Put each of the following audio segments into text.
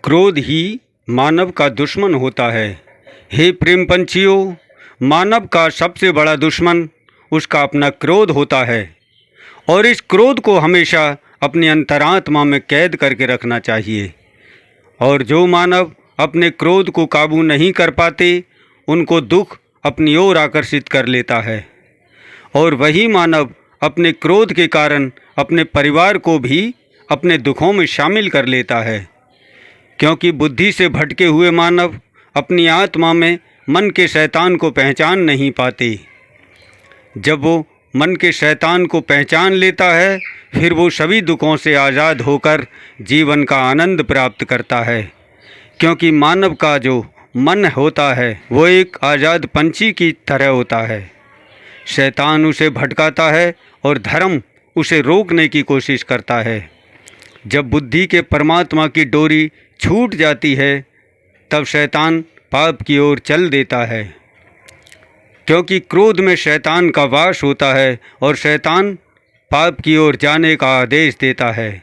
क्रोध ही मानव का दुश्मन होता है। हे प्रेम पंछियों, मानव का सबसे बड़ा दुश्मन उसका अपना क्रोध होता है और इस क्रोध को हमेशा अपनी अंतरात्मा में कैद करके रखना चाहिए। और जो मानव अपने क्रोध को काबू नहीं कर पाते उनको दुख अपनी ओर आकर्षित कर लेता है और वही मानव अपने क्रोध के कारण अपने परिवार को भी अपने दुखों में शामिल कर लेता है, क्योंकि बुद्धि से भटके हुए मानव अपनी आत्मा में मन के शैतान को पहचान नहीं पाते। जब वो मन के शैतान को पहचान लेता है फिर वो सभी दुखों से आज़ाद होकर जीवन का आनंद प्राप्त करता है, क्योंकि मानव का जो मन होता है वो एक आज़ाद पंछी की तरह होता है। शैतान उसे भटकाता है और धर्म उसे रोकने की कोशिश करता है। जब बुद्धि के परमात्मा की डोरी छूट जाती है तब शैतान पाप की ओर चल देता है, क्योंकि क्रोध में शैतान का वास होता है और शैतान पाप की ओर जाने का आदेश देता है।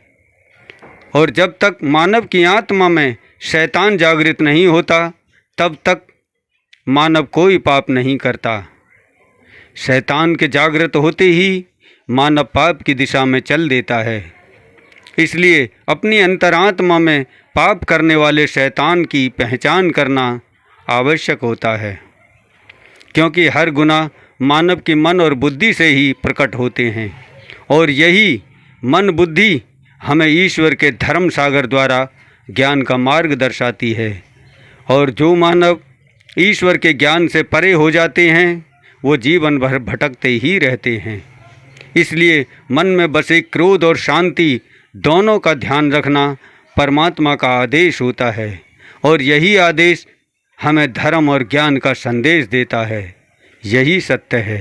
और जब तक मानव की आत्मा में शैतान जागृत नहीं होता तब तक मानव कोई पाप नहीं करता। शैतान के जागृत होते ही मानव पाप की दिशा में चल देता है। इसलिए अपनी अंतरात्मा में पाप करने वाले शैतान की पहचान करना आवश्यक होता है, क्योंकि हर गुनाह मानव की मन और बुद्धि से ही प्रकट होते हैं और यही मन बुद्धि हमें ईश्वर के धर्म सागर द्वारा ज्ञान का मार्ग दर्शाती है। और जो मानव ईश्वर के ज्ञान से परे हो जाते हैं वो जीवन भर भटकते ही रहते हैं। इसलिए मन में बसे क्रोध और शांति दोनों का ध्यान रखना परमात्मा का आदेश होता है और यही आदेश हमें धर्म और ज्ञान का संदेश देता है। यही सत्य है।